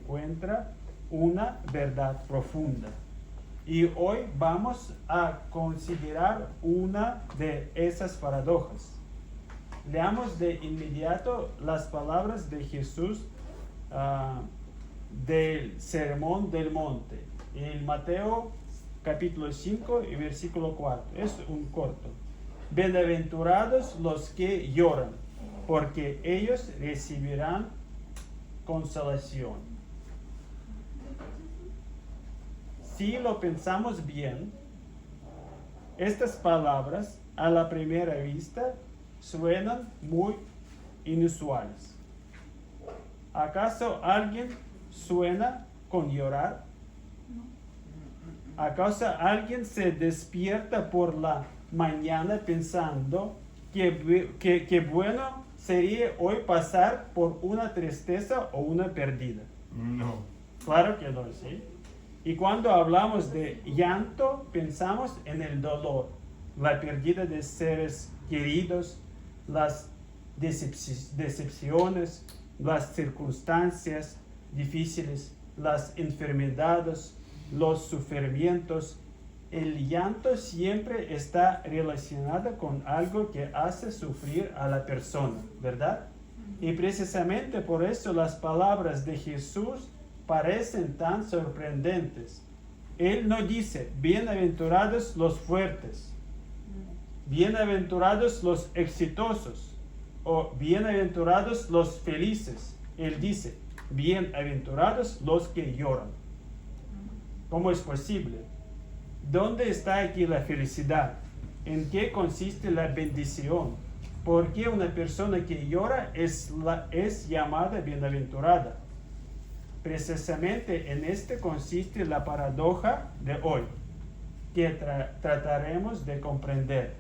encuentra una verdad profunda. Y hoy vamos a considerar una de esas paradojas. Leamos de inmediato las palabras de Jesús del Sermón del Monte, en Mateo capítulo 5 y versículo 4. Es un corto. Bienaventurados los que lloran, porque ellos recibirán consolación. Si lo pensamos bien, estas palabras a la primera vista suenan muy inusuales. ¿Acaso alguien suena con llorar? ¿Acaso alguien se despierta por la mañana pensando que bueno sería hoy pasar por una tristeza o una pérdida? No. Claro que no, ¿sí? Y cuando hablamos de llanto, pensamos en el dolor, la pérdida de seres queridos, las decepciones, las circunstancias difíciles, las enfermedades, los sufrimientos. El llanto siempre está relacionado con algo que hace sufrir a la persona, ¿verdad? Y precisamente por eso las palabras de Jesús parecen tan sorprendentes. Él no dice, bienaventurados los fuertes, bienaventurados los exitosos, o bienaventurados los felices. Él dice, bienaventurados los que lloran. ¿Cómo es posible? ¿Dónde está aquí la felicidad? ¿En qué consiste la bendición? ¿Por qué una persona que llora es llamada bienaventurada? Precisamente en este consiste la paradoja de hoy, que trataremos de comprender.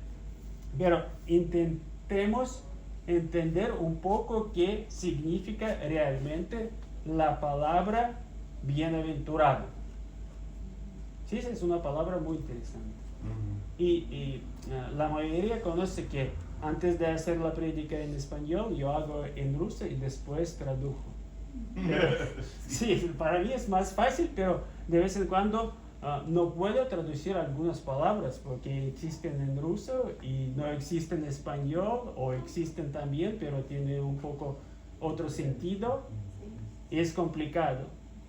Pero intentemos entender un poco qué significa realmente la palabra bienaventurado. Sí, es una palabra muy interesante. Y la mayoría conoce que antes de hacer la prédica en español, yo hago en ruso y después tradujo. Pero, sí, para mí es más fácil, pero de vez en cuando no puedo traducir algunas palabras porque existen en ruso y no existen en español, o existen también, pero tiene un poco otro sentido. Es complicado.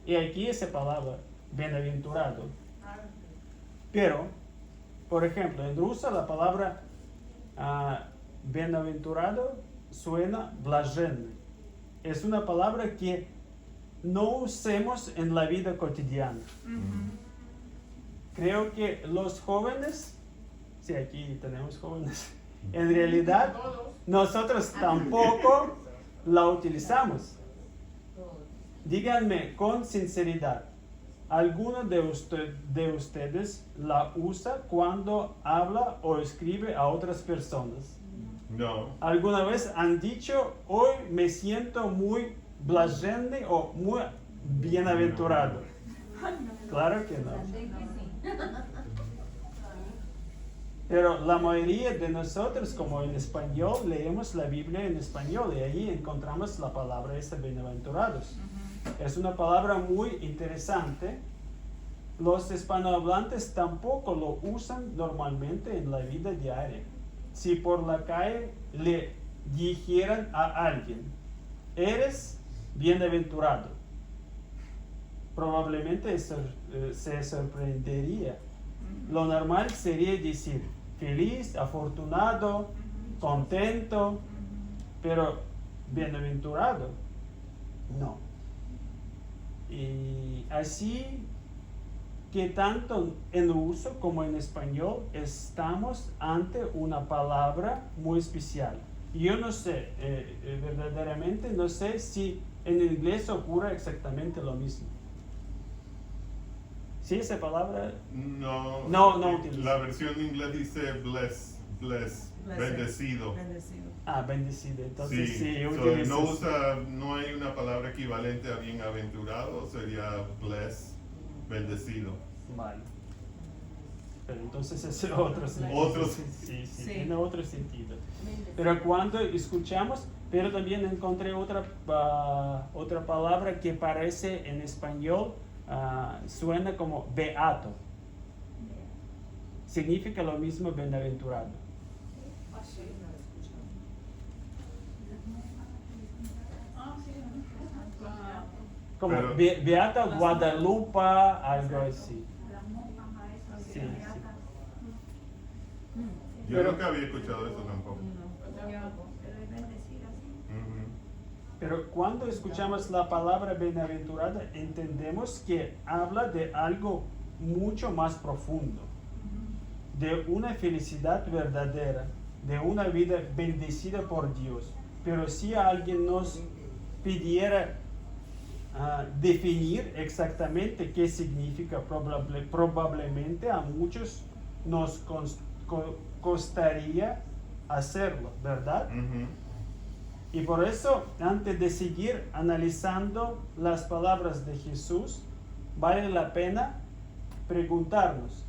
Y aquí esa palabra, bienaventurado. Pero, por ejemplo, en ruso la palabra bienaventurado suena блаженный. Es una palabra que no usemos en la vida cotidiana. Creo que los jóvenes, sí, aquí tenemos jóvenes, en realidad nosotros tampoco la utilizamos. Díganme con sinceridad, ¿alguno de ustedes la usa cuando habla o escribe a otras personas? No. ¿Alguna vez han dicho, hoy me siento muy блаженный o muy bienaventurado? Claro que no. Pero la mayoría de nosotros, como en español, leemos la Biblia en español y ahí encontramos la palabra esa, bienaventurados. Es una palabra muy interesante. Los hispanohablantes tampoco lo usan normalmente en la vida diaria. Si por la calle le dijeran a alguien, eres bienaventurado, probablemente se sorprendería. Lo normal sería decir feliz, afortunado, contento, pero bienaventurado, no. Y así que tanto en uso como en español estamos ante una palabra muy especial. Yo no sé, verdaderamente no sé si en inglés ocurre exactamente lo mismo. ¿Sí esa palabra? No utilizo. La versión en inglés dice bless, bendecido. Bendecido. Entonces sí, yo so utilizo. no hay una palabra equivalente a bienaventurado, sería bless, bendecido. Vale. Pero entonces es otro sentido. Otro. Sí, tiene otro sentido. Pero cuando escuchamos pero también encontré otra palabra que parece en español, suena como beato. Significa lo mismo bienaventurado. Como Pero- Beata Guadalupe, algo así. Sí, sí. Yo Pero- nunca había escuchado eso tampoco. Ujú. Pero cuando escuchamos la palabra bienaventurada, entendemos que habla de algo mucho más profundo, de una felicidad verdadera, de una vida bendecida por Dios. Pero si alguien nos pidiera definir exactamente qué significa, probablemente a muchos nos costaría hacerlo, ¿verdad? Ujú. Y por eso, antes de seguir analizando las palabras de Jesús, vale la pena preguntarnos,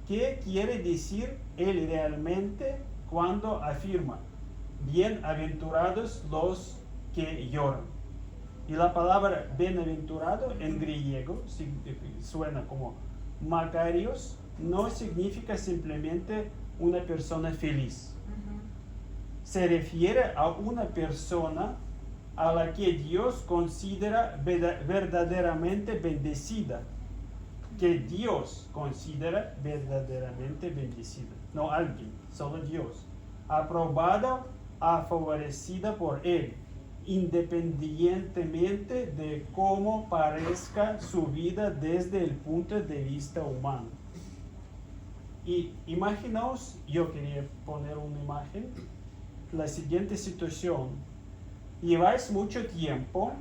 ¿qué quiere decir Él realmente cuando afirma, bienaventurados los que lloran? Y la palabra bienaventurado en griego suena como Makarios, no significa simplemente una persona feliz. Se refiere a una persona a la que Dios considera verdaderamente bendecida, que Dios considera verdaderamente bendecida, no alguien, solo Dios, aprobada, favorecida por Él, independientemente de cómo parezca su vida desde el punto de vista humano. Y imaginaos, yo quería poner una imagen, la siguiente situación. Lleváis mucho tiempo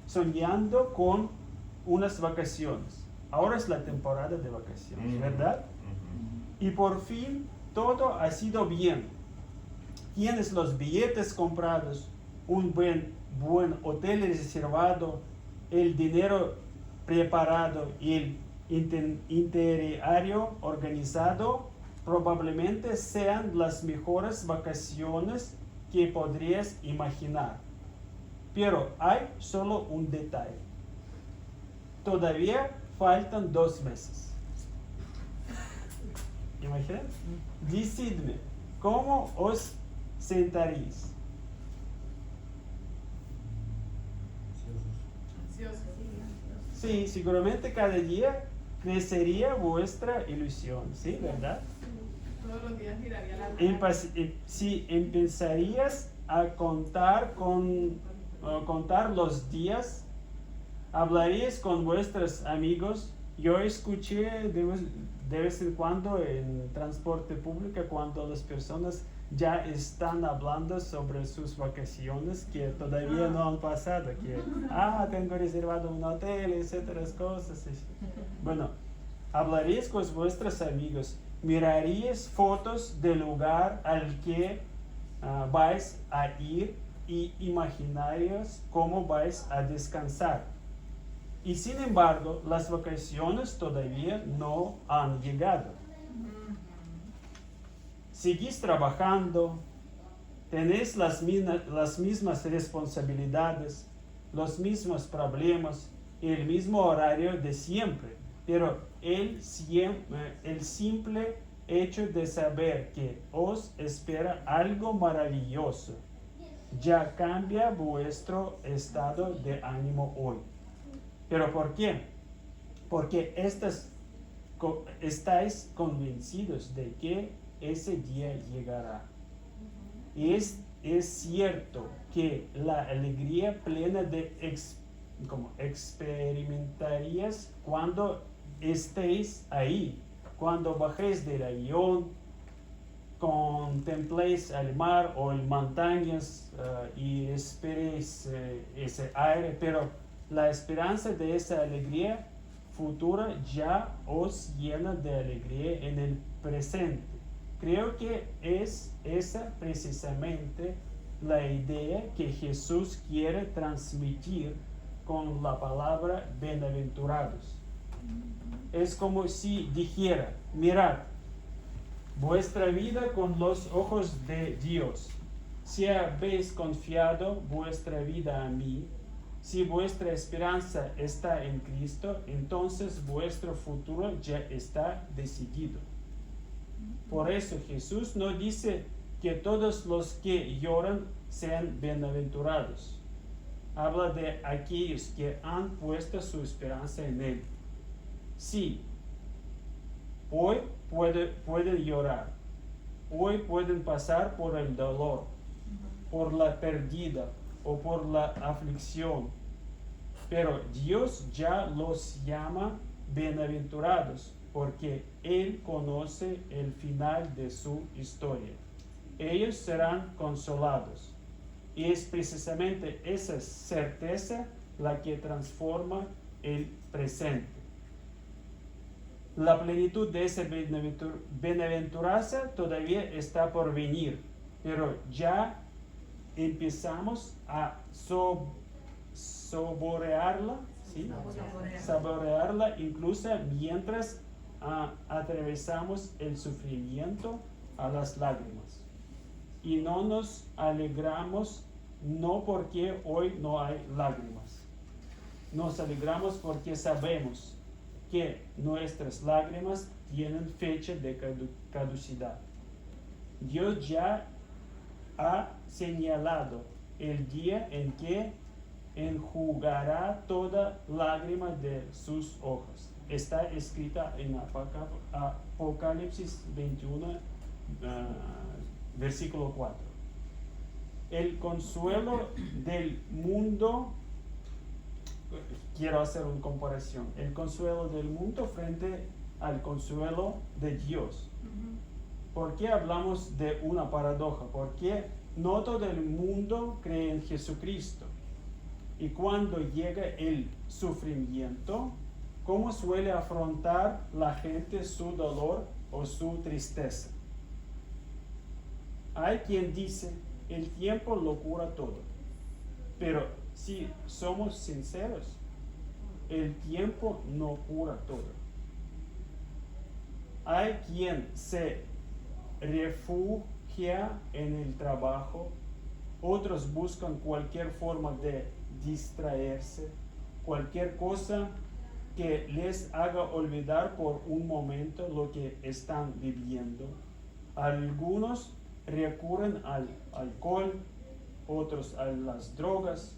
soñando con unas vacaciones. Ahora es la temporada de vacaciones, Ujú. ¿verdad? Ujú. Y por fin todo ha sido bien. Tienes los billetes comprados, un buen hotel reservado, el dinero preparado y el itinerario organizado. Probablemente sean las mejores vacaciones que podrías imaginar. Pero hay solo un detalle. Todavía faltan 2 meses. ¿Imaginan? Decidme, ¿cómo os sentaréis? Sí, seguramente cada día crecería vuestra ilusión, ¿sí? ¿Verdad? Todos los días miraría la Si empezarías a contar los días, hablarías con vuestros amigos. Yo escuché de vez en cuando en transporte público cuando las personas ya están hablando sobre sus vacaciones que todavía no han pasado, que tengo reservado un hotel, etcétera, cosas. Bueno, hablaríais con vuestros amigos, miraríais fotos del lugar al que vais a ir y imaginaríais cómo vais a descansar. Y sin embargo, las vacaciones todavía no han llegado. Seguís trabajando, tenéis las mismas responsabilidades, los mismos problemas, el mismo horario de siempre, pero el simple hecho de saber que os espera algo maravilloso ya cambia vuestro estado de ánimo hoy. ¿Pero por qué? Porque estáis convencidos de que ese día llegará. Y es cierto que la alegría plena como experimentarías cuando estéis ahí, cuando bajéis del avión, contempléis el mar o las montañas y esperéis ese aire, pero la esperanza de esa alegría futura ya os llena de alegría en el presente. Creo que es esa precisamente la idea que Jesús quiere transmitir con la palabra bienaventurados. Es como si dijera, mirad, vuestra vida con los ojos de Dios. si habéis confiado vuestra vida a mí, si vuestra esperanza está en Cristo, entonces vuestro futuro ya está decidido. Por eso Jesús no dice que todos los que lloran sean bienaventurados. Habla de aquellos que han puesto su esperanza en Él. Sí, hoy pueden llorar, hoy pueden pasar por el dolor, por la pérdida o por la aflicción, pero Dios ya los llama bienaventurados porque Él conoce el final de su historia. Ellos serán consolados. Y es precisamente esa certeza la que transforma el presente. La plenitud de esa bienaventuranza todavía está por venir, pero ya empezamos a saborearla, ¿sí? Saborearla incluso mientras atravesamos el sufrimiento a las lágrimas. Y no nos alegramos no porque hoy no hay lágrimas. Nos alegramos porque sabemos que nuestras lágrimas tienen fecha de caducidad. Dios ya ha señalado el día en que enjugará toda lágrima de sus ojos. Está escrita en Apocalipsis 21, versículo 4. El consuelo del mundo, quiero hacer una comparación, el consuelo del mundo frente al consuelo de Dios. ¿Por qué hablamos de una paradoja? Porque no todo el mundo cree en Jesucristo. Y cuando llega el sufrimiento, ¿cómo suele afrontar la gente su dolor o su tristeza? Hay quien dice, el tiempo lo cura todo. Pero si somos sinceros, el tiempo no cura todo. Hay quien se refugia en el trabajo, otros buscan cualquier forma de distraerse, cualquier cosa que les haga olvidar por un momento lo que están viviendo. Algunos recurren al alcohol, otros a las drogas.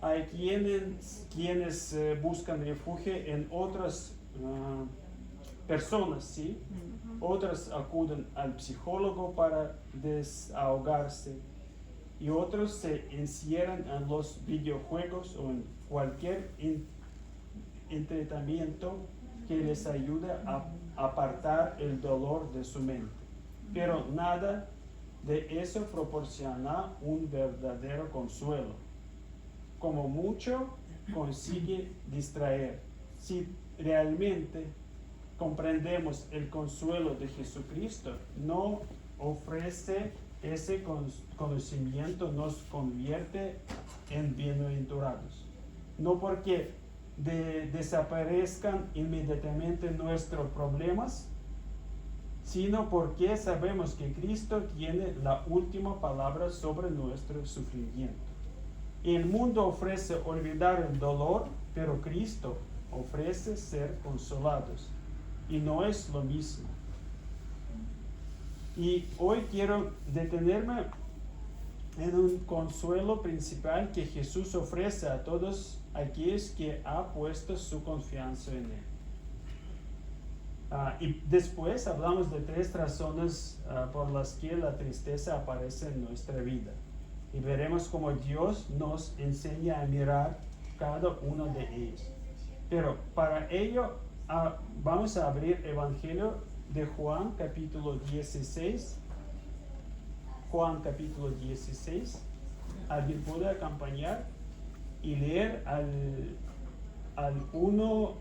Hay quienes buscan refugio en otras personas, ¿sí? Otros acuden al psicólogo para desahogarse y otros se encierran en los videojuegos o en cualquier entretenimiento que les ayude a apartar el dolor de su mente. Pero nada de eso proporciona un verdadero consuelo. Como mucho consigue distraer. Si realmente comprendemos el consuelo de Jesucristo, no ofrece ese conocimiento, nos convierte en bienaventurados. No porque desaparezcan inmediatamente nuestros problemas, sino porque sabemos que Cristo tiene la última palabra sobre nuestro sufrimiento. El mundo ofrece olvidar el dolor, pero Cristo ofrece ser consolados. Y no es lo mismo. Y hoy quiero detenerme en un consuelo principal que Jesús ofrece a todos aquellos que han puesto su confianza en Él. Y después hablamos de 3 razones por las que la tristeza aparece en nuestra vida. Y veremos cómo Dios nos enseña a mirar cada uno de ellos. Pero para ello vamos a abrir Evangelio de Juan capítulo 16. Juan capítulo 16. ¿Alguien puede acompañar y leer al 1,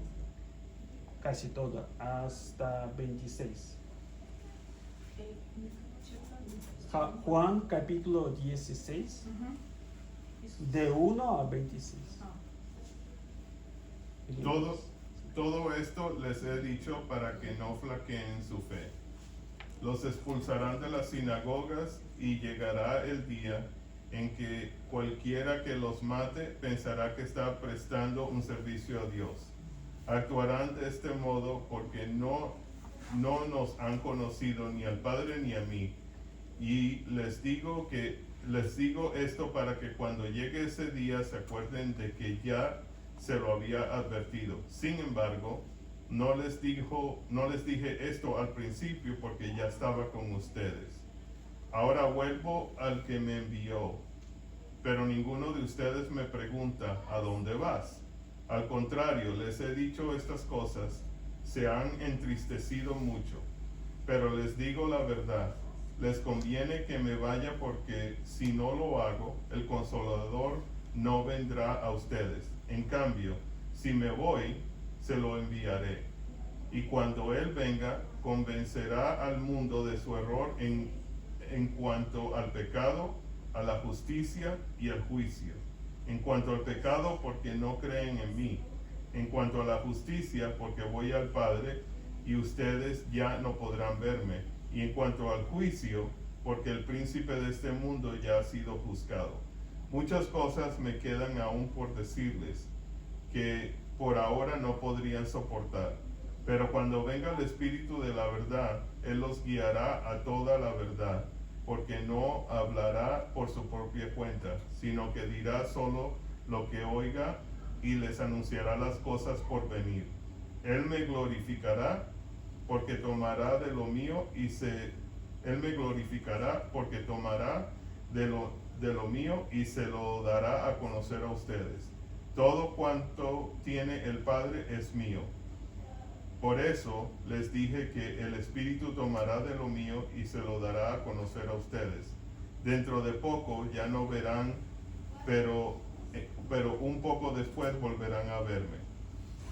casi todo, hasta 26? Juan capítulo 16, de 1 a 26. Todo esto les he dicho para que no flaqueen su fe. Los expulsarán de las sinagogas y llegará el día en que cualquiera que los mate pensará que está prestando un servicio a Dios. Actuarán de este modo porque no nos han conocido ni al Padre ni a mí. Y les digo esto para que cuando llegue ese día se acuerden de que ya se lo había advertido. Sin embargo, no les dije esto al principio porque ya estaba con ustedes. Ahora vuelvo al que me envió, pero ninguno de ustedes me pregunta, ¿a dónde vas? Al contrario, les he dicho estas cosas, se han entristecido mucho, pero les digo la verdad, les conviene que me vaya porque si no lo hago, el Consolador no vendrá a ustedes. En cambio, si me voy, se lo enviaré. Y cuando Él venga, convencerá al mundo de su error en cuanto al pecado, a la justicia y al juicio. En cuanto al pecado, porque no creen en mí. En cuanto a la justicia, porque voy al Padre y ustedes ya no podrán verme. Y en cuanto al juicio, porque el príncipe de este mundo ya ha sido juzgado. Muchas cosas me quedan aún por decirles, que por ahora no podrían soportar. Pero cuando venga el Espíritu de la verdad, Él los guiará a toda la verdad, porque no hablará por su propia cuenta, sino que dirá solo lo que oiga y les anunciará las cosas por venir. Él me glorificará porque tomará de lo mío Él me glorificará porque tomará de lo mío y se lo dará a conocer a ustedes. Todo cuanto tiene el Padre es mío. Por eso les dije que el Espíritu tomará de lo mío y se lo dará a conocer a ustedes. Dentro de poco ya no verán, pero un poco después volverán a verme.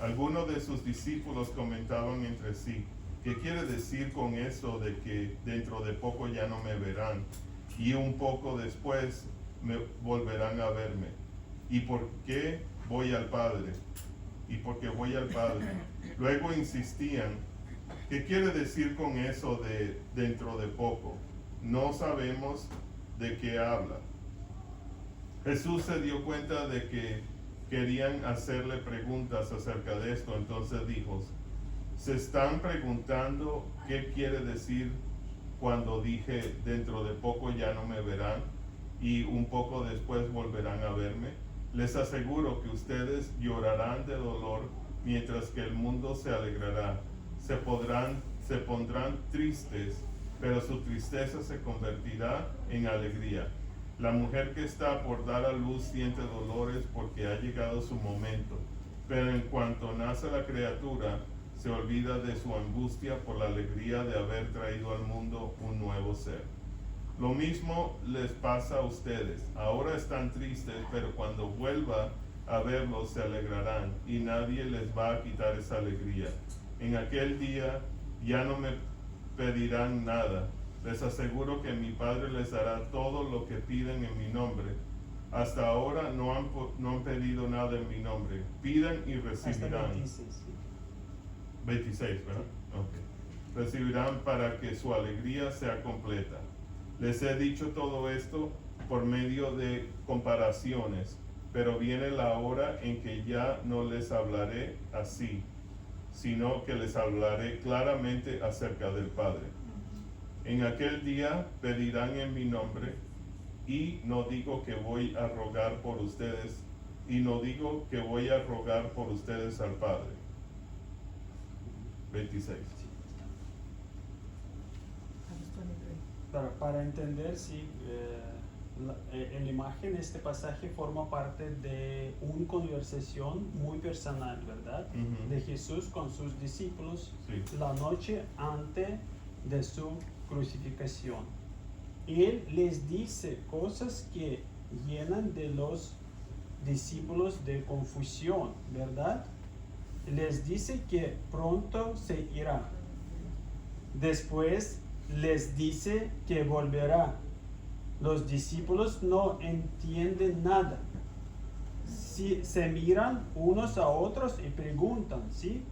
Algunos de sus discípulos comentaban entre sí, ¿qué quiere decir con eso de que dentro de poco ya no me verán y un poco después me volverán a verme? ¿Y por qué voy al Padre? ¿Y por qué voy al Padre? Luego insistían, ¿qué quiere decir con eso de dentro de poco? No sabemos de qué habla. Jesús se dio cuenta de que querían hacerle preguntas acerca de esto, entonces dijo, ¿se están preguntando qué quiere decir cuando dije dentro de poco ya no me verán y un poco después volverán a verme? Les aseguro que ustedes llorarán de dolor mientras que el mundo se alegrará. Se pondrán tristes, pero su tristeza se convertirá en alegría. La mujer que está por dar a luz siente dolores porque ha llegado su momento, pero en cuanto nace la criatura, se olvida de su angustia por la alegría de haber traído al mundo un nuevo ser. Lo mismo les pasa a ustedes. Ahora están tristes, pero cuando vuelva a verlos se alegrarán y nadie les va a quitar esa alegría. En aquel día ya no me pedirán nada. Les aseguro que mi Padre les dará todo lo que piden en mi nombre. Hasta ahora no han pedido nada en mi nombre. Pidan y recibirán. 26, ¿verdad? Okay. Recibirán para que su alegría sea completa. Les he dicho todo esto por medio de comparaciones, pero viene la hora en que ya no les hablaré así, sino que les hablaré claramente acerca del Padre. En aquel día pedirán en mi nombre, y no digo que voy a rogar por ustedes, al Padre. 26. Para entender, sí, en la imagen este pasaje forma parte de una conversación muy personal, ¿verdad? Uh-huh. De Jesús con sus discípulos, Sí. la noche antes de su crucifixión. Él les dice cosas que llenan de los discípulos de confusión, ¿verdad? Les dice que pronto se irá. Después les dice que volverá. Los discípulos no entienden nada. Si se miran unos a otros y preguntan, ¿sí?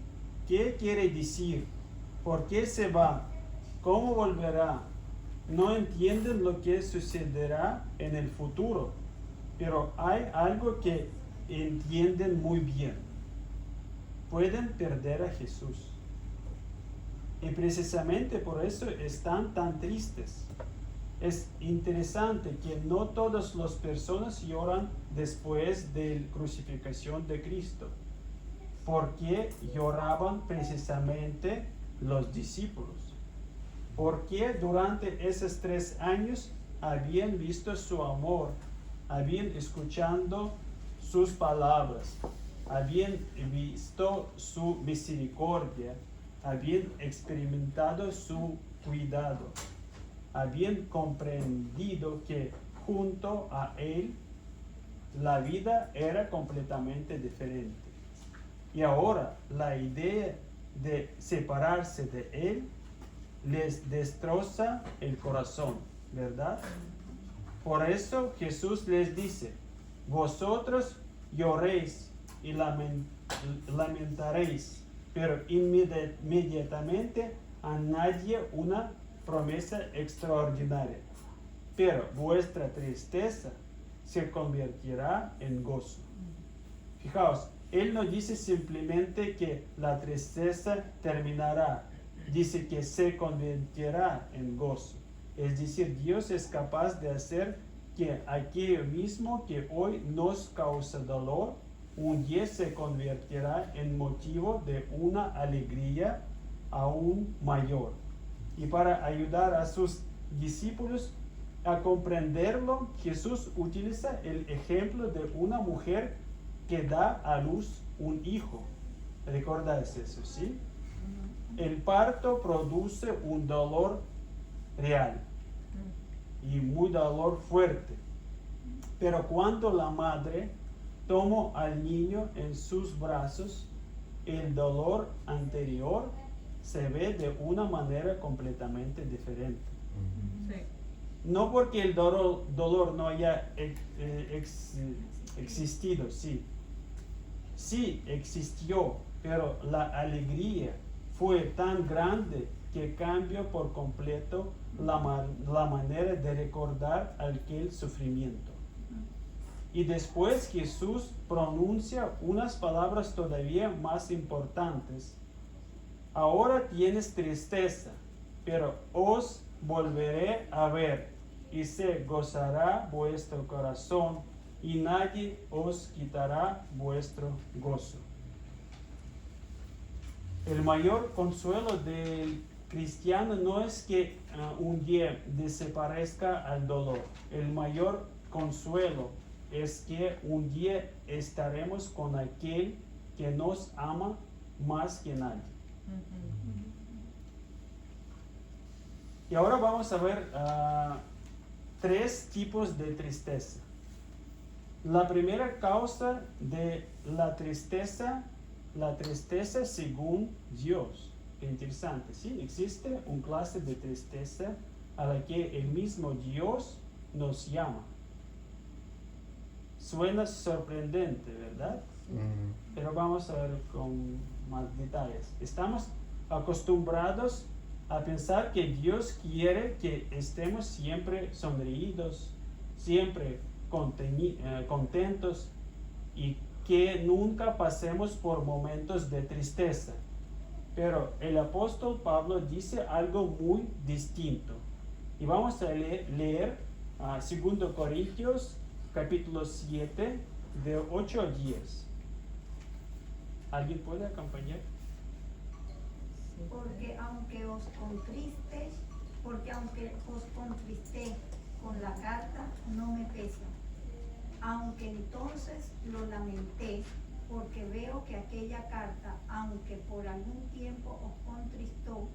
¿Qué quiere decir? ¿Por qué se va? ¿Cómo volverá? No entienden lo que sucederá en el futuro, pero hay algo que entienden muy bien. Pueden perder a Jesús. Y precisamente por eso están tan tristes. Es interesante que no todas las personas lloran después de la crucifixión de Cristo. ¿Por qué lloraban precisamente los discípulos? Porque durante esos 3 años habían visto su amor, habían escuchado sus palabras, habían visto su misericordia, habían experimentado su cuidado, habían comprendido que junto a Él la vida era completamente diferente. Y ahora la idea de separarse de Él les destroza el corazón, ¿verdad? Por eso Jesús les dice, vosotros lloréis y lamentaréis, pero inmediatamente añade una promesa extraordinaria. Pero vuestra tristeza se convertirá en gozo. Fijaos, Él no dice simplemente que la tristeza terminará, dice que se convertirá en gozo. Es decir, Dios es capaz de hacer que aquello mismo que hoy nos causa dolor, un día se convertirá en motivo de una alegría aún mayor. Y para ayudar a sus discípulos a comprenderlo, Jesús utiliza el ejemplo de una mujer que da a luz un hijo. ¿Recordáis eso, sí? El parto produce un dolor real y muy dolor fuerte. Pero cuando la madre toma al niño en sus brazos, el dolor anterior se ve de una manera completamente diferente. Sí. No porque el dolor no haya existido, sí existió, pero la alegría fue tan grande que cambió por completo la manera de recordar aquel sufrimiento. Y después Jesús pronuncia unas palabras todavía más importantes. Ahora tienes tristeza, pero os volveré a ver y se gozará vuestro corazón y nadie os quitará vuestro gozo. El mayor consuelo del cristiano no es que un día desaparezca el dolor. El mayor consuelo es que un día estaremos con aquel que nos ama más que nadie. Y ahora vamos a ver 3 tipos de tristeza. La primera causa de la tristeza según Dios. Interesante, ¿sí? Existe una clase de tristeza a la que el mismo Dios nos llama. Suena sorprendente, ¿verdad? Pero vamos a ver con más detalles. Estamos acostumbrados a pensar que Dios quiere que estemos siempre sonreídos, siempre contentos y que nunca pasemos por momentos de tristeza. Pero el apóstol Pablo dice algo muy distinto. Y vamos a leer 2 Corintios capítulo 7 de 8 a 10. ¿Alguien puede acompañar? Porque aunque os contristé con la carta, no me pesa. Aunque entonces lo lamenté, porque veo que aquella carta, aunque por algún tiempo os contristó,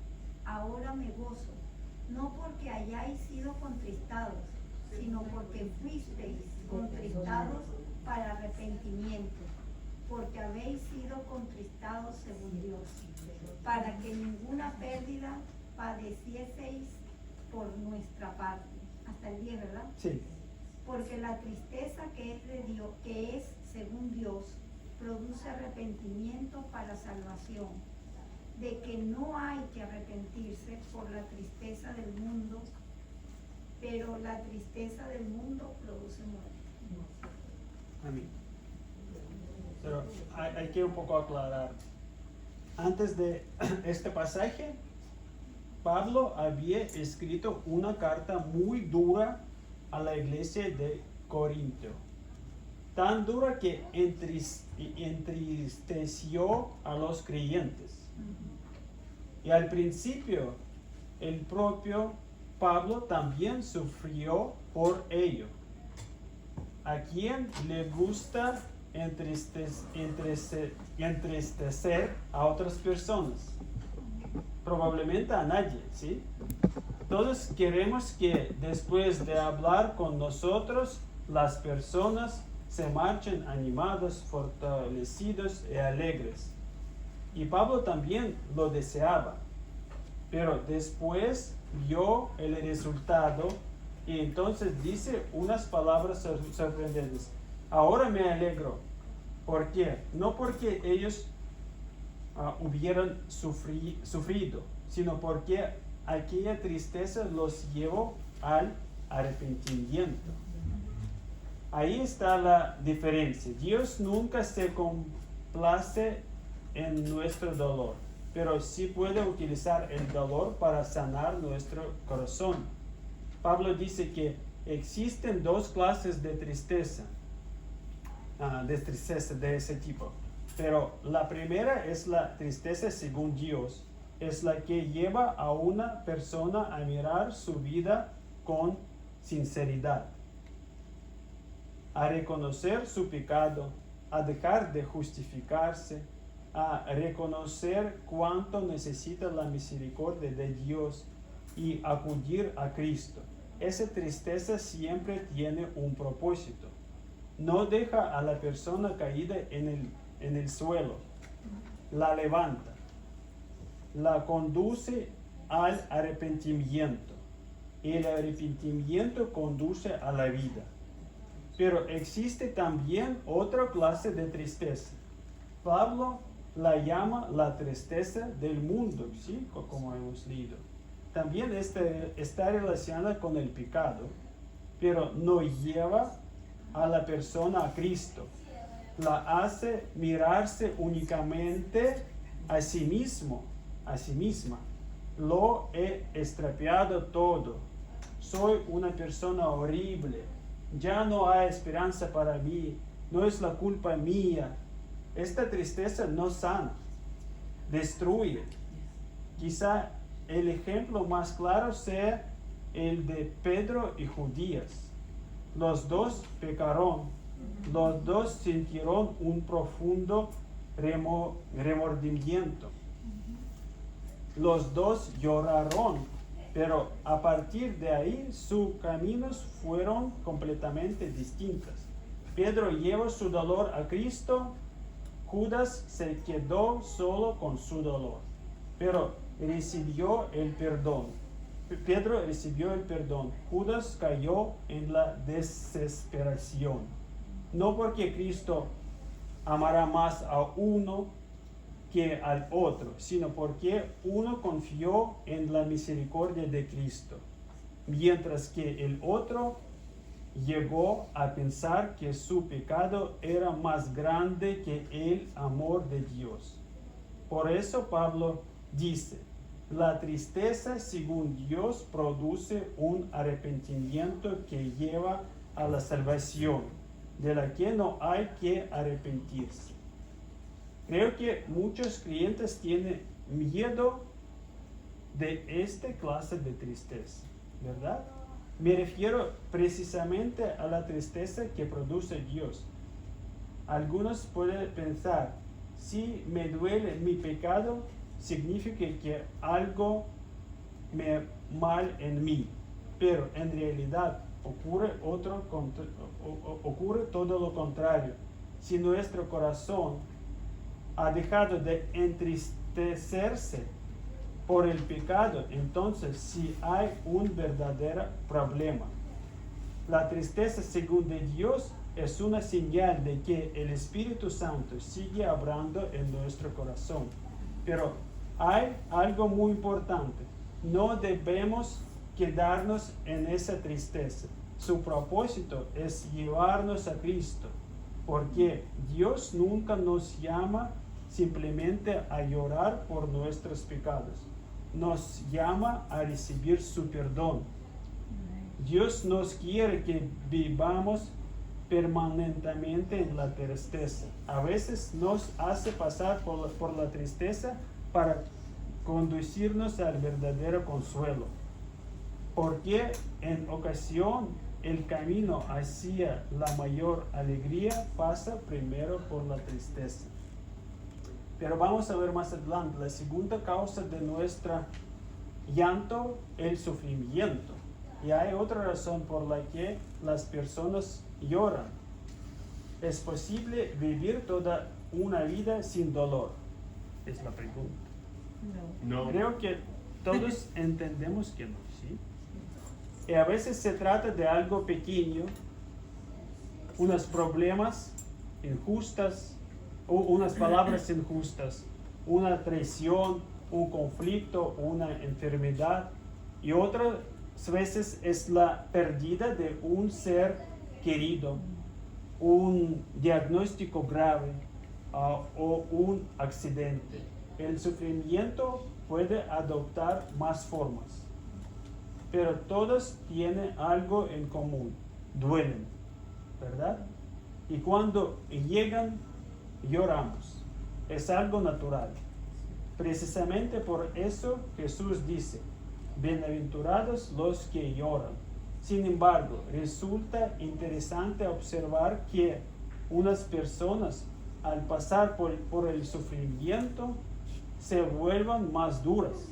ahora me gozo, no porque hayáis sido contristados, sino porque fuisteis contristados para arrepentimiento, porque habéis sido contristados según Dios, para que ninguna pérdida padecieseis por nuestra parte. Hasta el 10, ¿verdad? Sí. Porque la tristeza que es de Dios, que es según Dios, produce arrepentimiento para salvación, de que no hay que arrepentirse por la tristeza del mundo, pero la tristeza del mundo produce muerte. Amén. Pero hay que un poco aclarar. Antes de este pasaje, Pablo había escrito una carta muy dura a la iglesia de Corinto. Tan dura que entristeció a los creyentes. Y al principio, el propio Pablo también sufrió por ello. ¿A quién le gusta entristecer a otras personas? Probablemente a nadie, ¿sí? Todos queremos que después de hablar con nosotros, las personas se marchen animados, fortalecidos y alegres. Y Pablo también lo deseaba, pero después vio el resultado y entonces dice unas palabras sorprendentes. Ahora me alegro. ¿Por qué? No porque ellos hubieran sufrido, sino porque aquella tristeza los llevó al arrepentimiento. Ahí está la diferencia. Dios nunca se complace en nuestro dolor, pero sí puede utilizar el dolor para sanar nuestro corazón. Pablo dice que existen dos clases de tristeza de ese tipo. Pero la primera es la tristeza según Dios. Es la que lleva a una persona a mirar su vida con sinceridad, a reconocer su pecado, a dejar de justificarse, a reconocer cuánto necesita la misericordia de Dios y acudir a Cristo. Esa tristeza siempre tiene un propósito. No deja a la persona caída en el suelo, la levanta, la conduce al arrepentimiento. El arrepentimiento conduce a la vida. Pero existe también otra clase de tristeza. Pablo la llama la tristeza del mundo, ¿sí? Como hemos leído. También está relacionada con el pecado, pero no lleva a la persona a Cristo. La hace mirarse únicamente a sí mismo, a sí misma. Lo he estropeado todo. Soy una persona horrible. Ya no hay esperanza para mí. No es la culpa mía. Esta tristeza no sana, destruye. Quizá el ejemplo más claro sea el de Pedro y Judías. Los dos pecaron, los dos sintieron un profundo remordimiento. Los dos lloraron, pero a partir de ahí sus caminos fueron completamente distintos. Pedro llevó su dolor a Cristo. Judas se quedó solo con su dolor, pero recibió el perdón. Pedro recibió el perdón. Judas cayó en la desesperación. No porque Cristo amará más a uno que al otro, sino porque uno confió en la misericordia de Cristo, mientras que el otro llegó a pensar que su pecado era más grande que el amor de Dios. Por eso Pablo dice, la tristeza según Dios produce un arrepentimiento que lleva a la salvación, de la que no hay que arrepentirse. Creo que muchos creyentes tienen miedo de esta clase de tristeza, ¿verdad? Me refiero precisamente a la tristeza que produce Dios. Algunos pueden pensar, si me duele mi pecado, significa que algo me mal en mí. Pero en realidad ocurre todo lo contrario. Si nuestro corazón ha dejado de entristecerse por el pecado, entonces sí hay un verdadero problema. La tristeza según de Dios es una señal de que el Espíritu Santo sigue obrando en nuestro corazón. Pero hay algo muy importante. No debemos quedarnos en esa tristeza. Su propósito es llevarnos a Cristo, porque Dios nunca nos llama simplemente a llorar por nuestros pecados. Nos llama a recibir su perdón. Dios nos quiere que vivamos permanentemente en la tristeza. A veces nos hace pasar por la tristeza para conducirnos al verdadero consuelo. Porque en ocasión el camino hacia la mayor alegría pasa primero por la tristeza. Pero vamos a ver más adelante, la segunda causa de nuestro llanto, el sufrimiento. Y hay otra razón por la que las personas lloran. ¿Es posible vivir toda una vida sin dolor? Es la pregunta. No. Creo que todos entendemos que no, ¿sí? Y a veces se trata de algo pequeño, unos problemas injustos, o unas palabras injustas, una traición, un conflicto, una enfermedad, y otras veces es la pérdida de un ser querido, un diagnóstico grave o un accidente. El sufrimiento puede adoptar más formas, pero todos tienen algo en común: duelen, ¿verdad? Y cuando llegan, lloramos. Es algo natural. Precisamente por eso Jesús dice: bienaventurados los que lloran. Sin embargo, resulta interesante observar que unas personas, al pasar por el sufrimiento, se vuelvan más duras.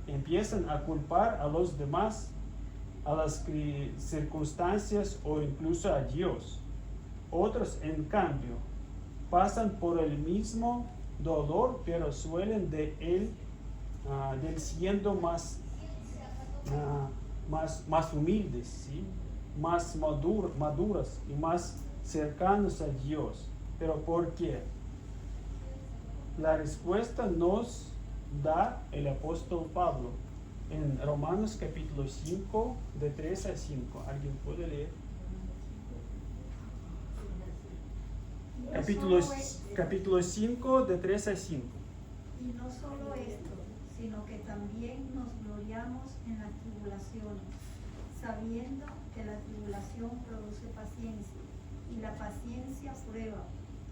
Empiezan a culpar a los demás, a las circunstancias o incluso a Dios. Otros, en cambio, pasan por el mismo dolor, pero suelen de él siendo más humildes, ¿sí? Más maduras y más cercanos a Dios. ¿Pero por qué? La respuesta nos da el apóstol Pablo en Romanos capítulo 5, de 3 a 5. ¿Alguien puede leer? Capítulo 5, de 3 a 5. Y no solo esto, sino que también nos gloriamos en las tribulaciones, sabiendo que la tribulación produce paciencia, y la paciencia prueba,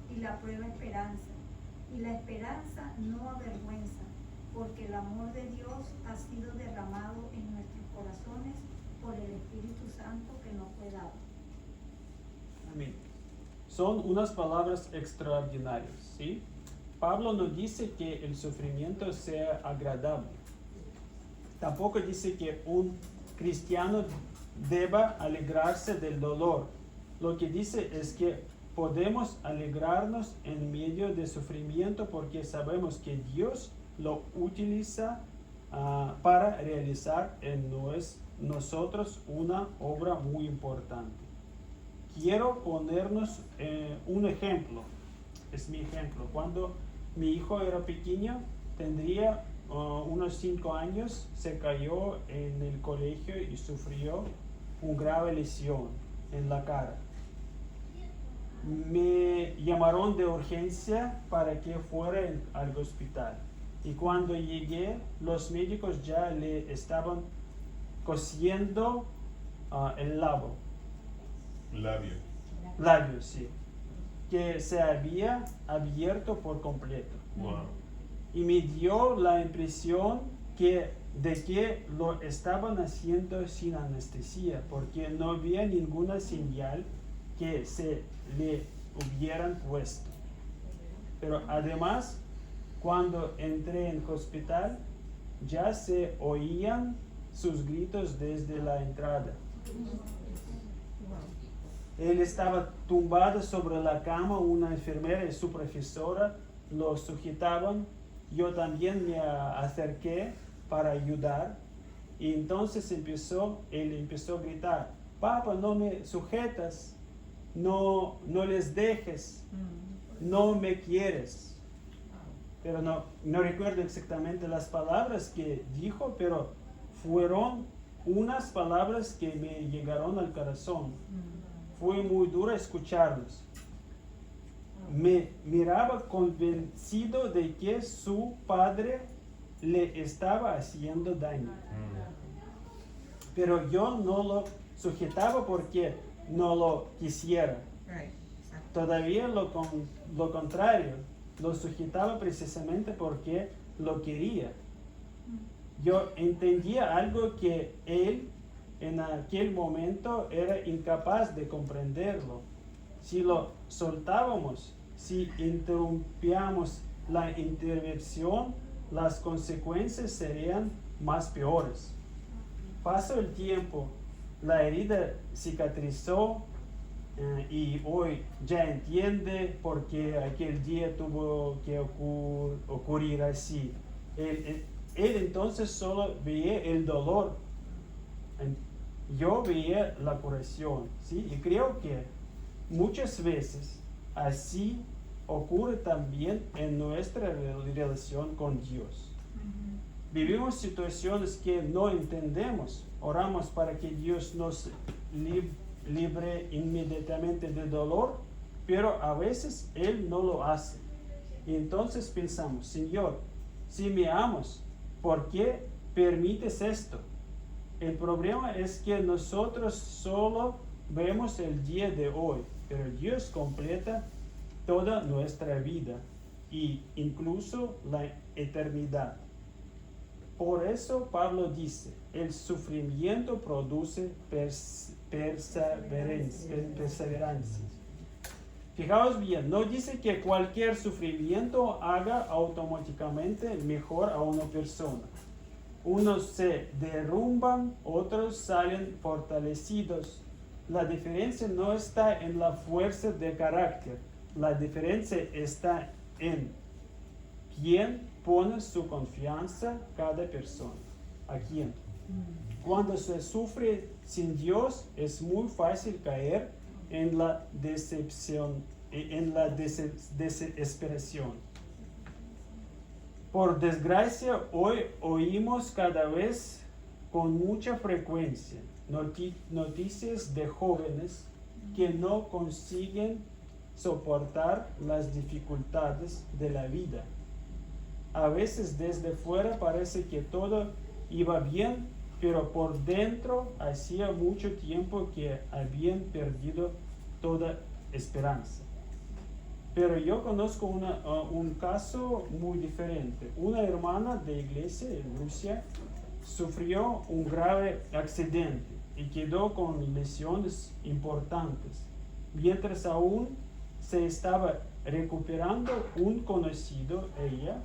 y la prueba esperanza, y la esperanza no avergüenza, porque el amor de Dios ha sido derramado en nuestros corazones por el Espíritu Santo que nos fue dado. Amén. Son unas palabras extraordinarias, ¿sí? Pablo no dice que el sufrimiento sea agradable. Tampoco dice que un cristiano deba alegrarse del dolor. Lo que dice es que podemos alegrarnos en medio de sufrimiento porque sabemos que Dios lo utiliza para realizar en nosotros una obra muy importante. Quiero ponernos un ejemplo. Es mi ejemplo. Cuando mi hijo era pequeño, tendría unos 5 años, se cayó en el colegio y sufrió una grave lesión en la cara. Me llamaron de urgencia para que fuera al hospital. Y cuando llegué, los médicos ya le estaban cosiendo el labio, sí, que se había abierto por completo. Wow. Y me dio la impresión de que lo estaban haciendo sin anestesia, porque no había ninguna señal que se le hubieran puesto. Pero además, cuando entré en el hospital, ya se oían sus gritos desde la entrada. Él estaba tumbado sobre la cama, una enfermera y su profesora lo sujetaban. Yo también me acerqué para ayudar, y entonces él empezó a gritar: papá, no me sujetas, no les dejes, no me quieres. pero no recuerdo exactamente las palabras que dijo, pero fueron unas palabras que me llegaron al corazón. Fue muy duro escucharlos. Me miraba convencido de que su padre le estaba haciendo daño. Pero yo no lo sujetaba porque no lo quisiera. Right. Exacto. Todavía lo contrario, lo sujetaba precisamente porque lo quería. Yo entendía algo que él en aquel momento era incapaz de comprenderlo. Si lo soltábamos, si interrumpíamos la intervención, las consecuencias serían más peores. Pasó el tiempo, la herida cicatrizó y hoy ya entiende por qué aquel día tuvo que ocurrir así. Él entonces solo veía el dolor. Yo veía la curación, ¿sí? Y creo que muchas veces así ocurre también en nuestra relación con Dios. Vivimos situaciones que no entendemos, oramos para que Dios nos libre inmediatamente del dolor, pero a veces Él no lo hace. Y entonces pensamos, Señor, si me amas, ¿por qué permites esto? El problema es que nosotros solo vemos el día de hoy, pero Dios completa toda nuestra vida e incluso la eternidad. Por eso Pablo dice, el sufrimiento produce perseverancia. Fijaos bien, no dice que cualquier sufrimiento haga automáticamente mejor a una persona. Unos se derrumban, otros salen fortalecidos. La diferencia no está en la fuerza de carácter, la diferencia está en quién pone su confianza cada persona. ¿A quién? Cuando se sufre sin Dios es muy fácil caer en la decepción, en la desesperación. Por desgracia, hoy oímos cada vez con mucha frecuencia noticias de jóvenes que no consiguen soportar las dificultades de la vida. A veces desde fuera parece que todo iba bien, pero por dentro hacía mucho tiempo que habían perdido toda esperanza. Pero yo conozco un caso muy diferente. Una hermana de iglesia en Rusia sufrió un grave accidente y quedó con lesiones importantes. Mientras aún se estaba recuperando, un conocido, ella,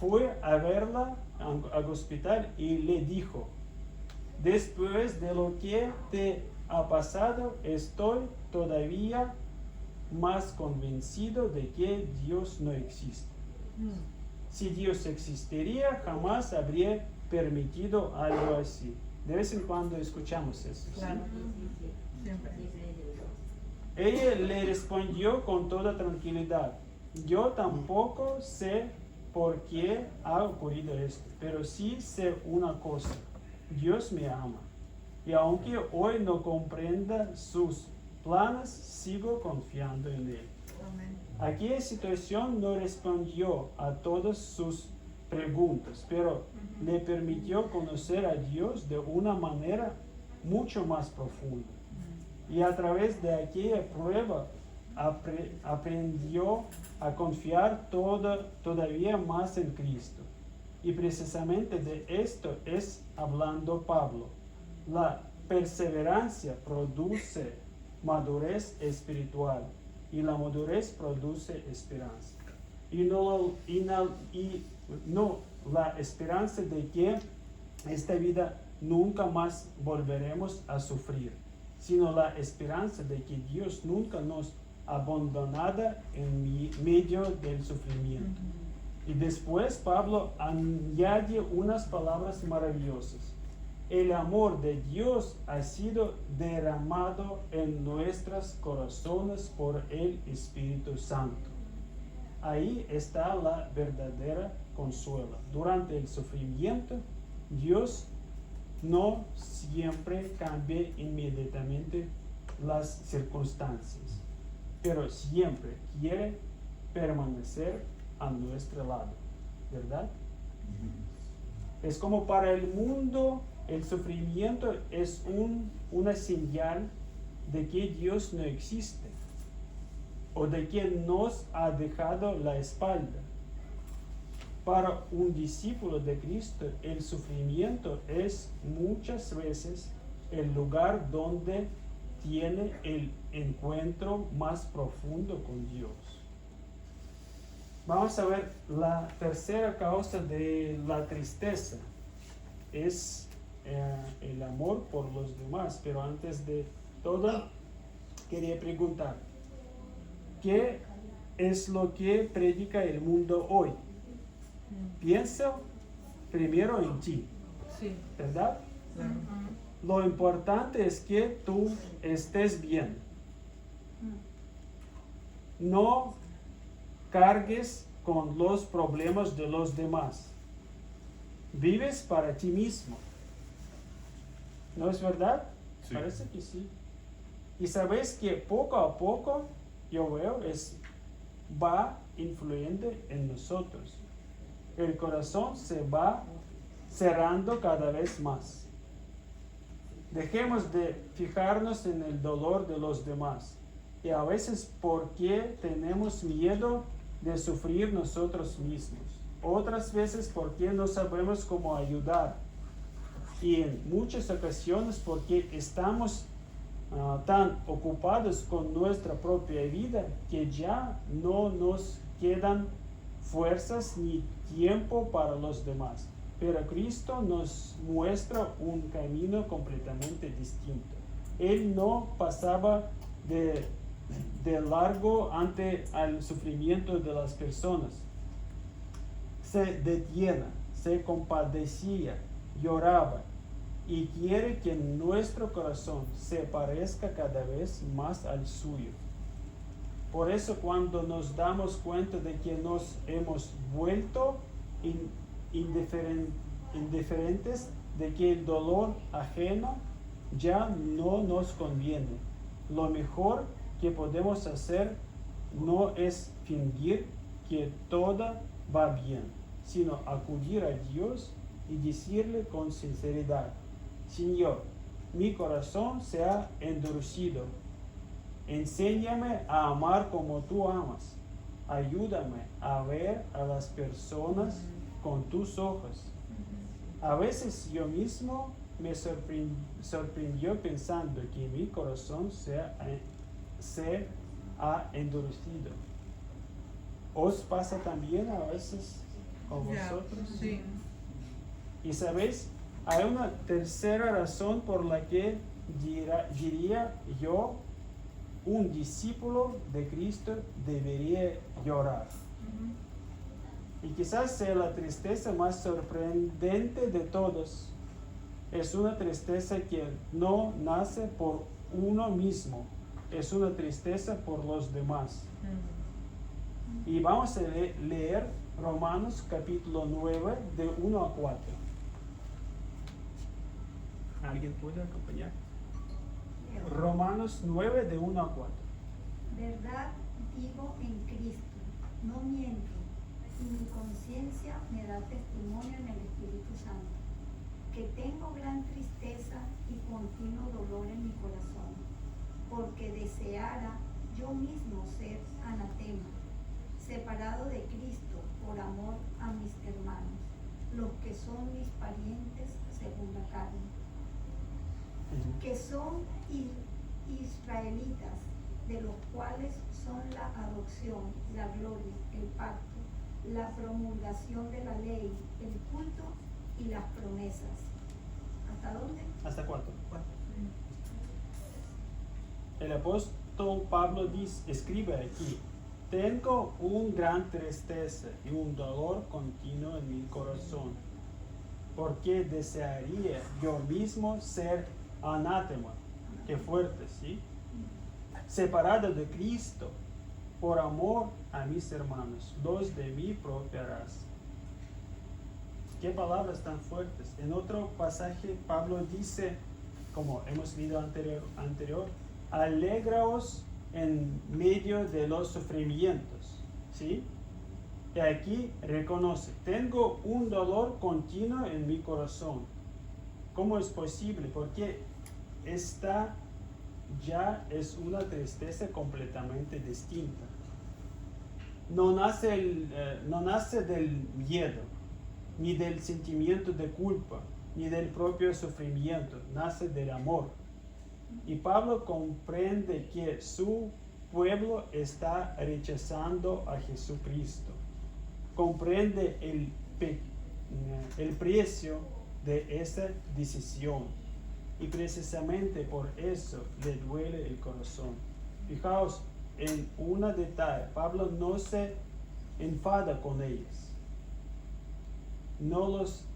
fue a verla al hospital y le dijo, después de lo que te ha pasado, estoy todavía más convencido de que Dios no existe. Si Dios existiría, jamás habría permitido algo así. De vez en cuando escuchamos eso, ¿sí? Claro. Siempre. Ella le respondió con toda tranquilidad, yo tampoco sé por qué ha ocurrido esto, pero sí sé una cosa, Dios me ama. Y aunque hoy no comprenda sus planes, sigo confiando en Él. Amén. Aquella situación no respondió a todas sus preguntas, pero le permitió conocer a Dios de una manera mucho más profunda. Y a través de aquella prueba aprendió a confiar todavía más en Cristo. Y precisamente de esto es hablando Pablo. La perseverancia produce madurez espiritual y la madurez produce esperanza. Y no la esperanza de que esta vida nunca más volveremos a sufrir, sino la esperanza de que Dios nunca nos abandonará en medio del sufrimiento. Y después Pablo añade unas palabras maravillosas. El amor de Dios ha sido derramado en nuestros corazones por el Espíritu Santo. ahí está la verdadera consuelo. Durante el sufrimiento, Dios no siempre cambia inmediatamente las circunstancias, pero siempre quiere permanecer a nuestro lado, ¿verdad? Es como para el mundo, el sufrimiento es una señal de que Dios no existe o de que nos ha dejado la espalda. Para un discípulo de Cristo, el sufrimiento es muchas veces el lugar donde tiene el encuentro más profundo con Dios. Vamos a ver la tercera causa de la tristeza. Es el amor por los demás. Pero antes de todo, quería preguntar, ¿qué es lo que predica el mundo hoy? Piensa primero en ti, Sí, ¿verdad? claro. Lo importante es que tú estés bien. No cargues con los problemas de los demás. Vives para ti mismo. ¿No es verdad? Sí. Parece que sí. Y sabes que poco a poco, yo veo, va influyendo en nosotros. El corazón se va cerrando cada vez más. Dejemos de fijarnos en el dolor de los demás. Y a veces porque tenemos miedo de sufrir nosotros mismos. Otras veces porque no sabemos cómo ayudar. Y en muchas ocasiones porque estamos tan ocupados con nuestra propia vida que ya no nos quedan fuerzas ni tiempo para los demás. Pero Cristo nos muestra un camino completamente distinto. Él no pasaba de largo ante el sufrimiento de las personas. Se detiene, se compadecía, lloraba y quiere que nuestro corazón se parezca cada vez más al suyo. Por eso cuando nos damos cuenta de que nos hemos vuelto indiferentes, de que el dolor ajeno ya no nos conviene, lo mejor que podemos hacer no es fingir que todo va bien, sino acudir a Dios y decirle con sinceridad: Señor, mi corazón se ha endurecido. Enséñame a amar como tú amas. Ayúdame a ver a las personas con tus ojos. A veces yo mismo me sorprendió pensando que mi corazón se ha endurecido. ¿Os pasa también a veces con Ya, vosotros? sí. Y sabéis, hay una tercera razón por la que diría yo, un discípulo de Cristo debería llorar. Y quizás sea la tristeza más sorprendente de todos. Es una tristeza que no nace por uno mismo, es una tristeza por los demás. Y vamos a leer Romanos capítulo 9 de 1 a 4. ¿Alguien puede acompañar? Romanos 9 de 1 a 4. Verdad digo en Cristo, no miento, y mi conciencia me da testimonio en el Espíritu Santo, que tengo gran tristeza y continuo dolor en mi corazón, porque deseara yo mismo ser anatema, separado de Cristo por amor a mis hermanos, los que son mis parientes según la carne, que son israelitas, de los cuales son la adopción, la gloria, el pacto, la promulgación de la ley, el culto y las promesas. ¿Hasta dónde? Hasta 4. El apóstol Pablo escribe aquí: tengo un gran tristeza y un dolor continuo en mi corazón, porque desearía yo mismo ser anátema. Qué fuerte, ¿sí? Separado de Cristo por amor a mis hermanos, los de mi propia raza. Qué palabras tan fuertes. En otro pasaje Pablo dice, como hemos leído anterior, alegraos en medio de los sufrimientos, ¿sí? Y aquí reconoce, tengo un dolor continuo en mi corazón. ¿Cómo es posible? Porque esta ya es una tristeza completamente distinta. No nace del miedo, ni del sentimiento de culpa, ni del propio sufrimiento, nace del amor. Y Pablo comprende que su pueblo está rechazando a Jesucristo. Comprende el precio de esa decisión. Y precisamente por eso le duele el corazón. Fijaos en un detalle, Pablo no se enfada con ellos. No los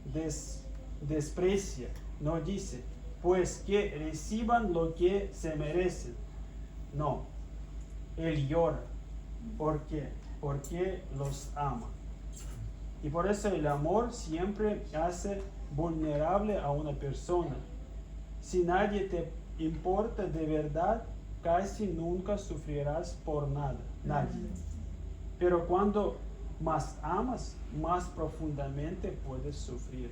desprecia, no dice, pues que reciban lo que se merecen. No, él llora. ¿Por qué? Porque los ama. Y por eso el amor siempre hace vulnerable a una persona. Si nadie te importa de verdad, casi nunca sufrirás por nada, nadie. Pero cuando más amas, más profundamente puedes sufrir.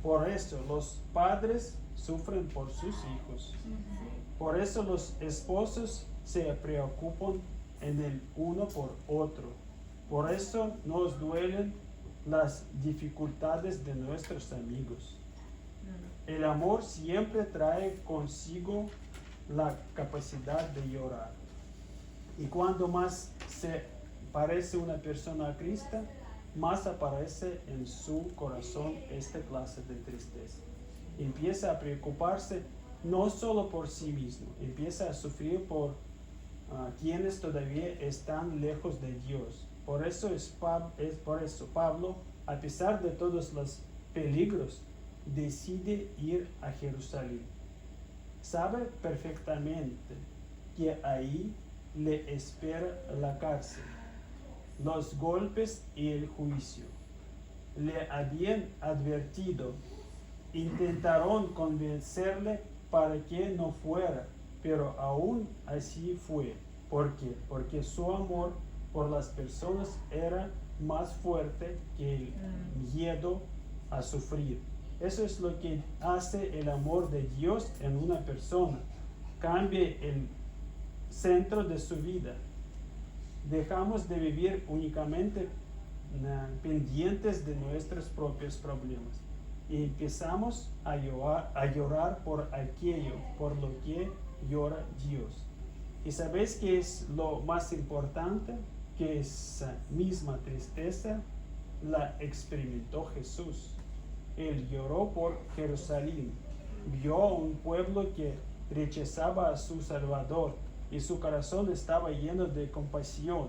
Por eso los padres sufren por sus hijos. Por eso los esposos se preocupan en el uno por otro. Por eso nos duelen las dificultades de nuestros amigos. El amor siempre trae consigo la capacidad de llorar. Y cuando más se parece una persona a Cristo, más aparece en su corazón esta clase de tristeza. Empieza a preocuparse no solo por sí mismo, empieza a sufrir por quienes todavía están lejos de Dios. Por eso Pablo, a pesar de todos los peligros, decide ir a Jerusalén. Sabe perfectamente que ahí le espera la cárcel, los golpes y el juicio. Le habían advertido, intentaron convencerle para que no fuera, pero aún así fue. ¿Por qué? Porque su amor por las personas era más fuerte que el miedo a sufrir. Eso es lo que hace el amor de Dios en una persona. Cambia el centro de su vida. Dejamos de vivir únicamente pendientes de nuestros propios problemas y empezamos a llorar por aquello, por lo que llora Dios. ¿Y sabéis qué es lo más importante? Que esa misma tristeza la experimentó Jesús. Él lloró por Jerusalén, vio a un pueblo que rechazaba a su Salvador y su corazón estaba lleno de compasión.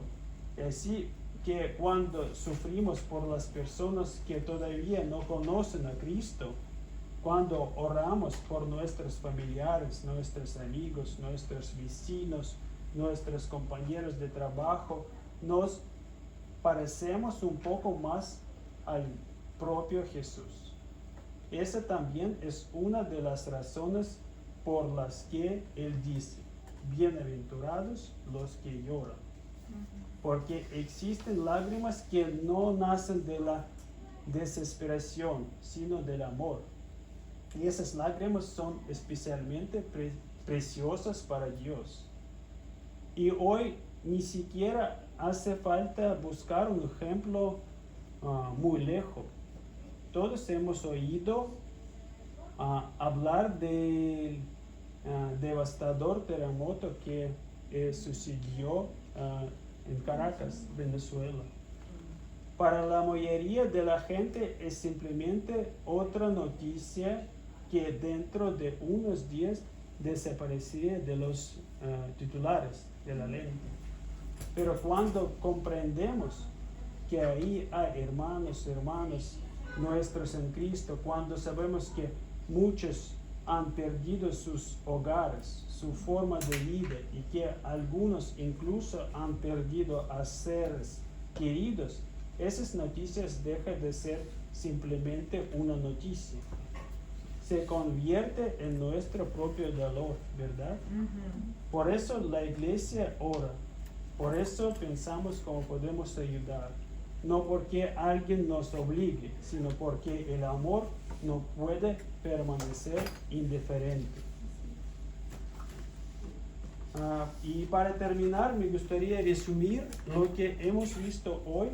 Así que cuando sufrimos por las personas que todavía no conocen a Cristo, cuando oramos por nuestros familiares, nuestros amigos, nuestros vecinos, nuestros compañeros de trabajo, nos parecemos un poco más al propio Jesús. Esa también es una de las razones por las que Él dice, bienaventurados los que lloran. Porque existen lágrimas que no nacen de la desesperación, sino del amor. Y esas lágrimas son especialmente preciosas para Dios. Y hoy ni siquiera hace falta buscar un ejemplo muy lejos. Todos hemos oído hablar del devastador terremoto que sucedió en Caracas, Venezuela. Para la mayoría de la gente es simplemente otra noticia que dentro de unos días desaparecería de los titulares de la lente. Pero cuando comprendemos que ahí hay hermanos nuestros en Cristo, cuando sabemos que muchos han perdido sus hogares, su forma de vida y que algunos incluso han perdido a seres queridos, esas noticias dejan de ser simplemente una noticia. Se convierte en nuestro propio dolor, ¿verdad? Por eso la iglesia ora, por eso pensamos cómo podemos ayudar. No porque alguien nos obligue, sino porque el amor no puede permanecer indiferente. Y para terminar, me gustaría resumir lo que hemos visto hoy.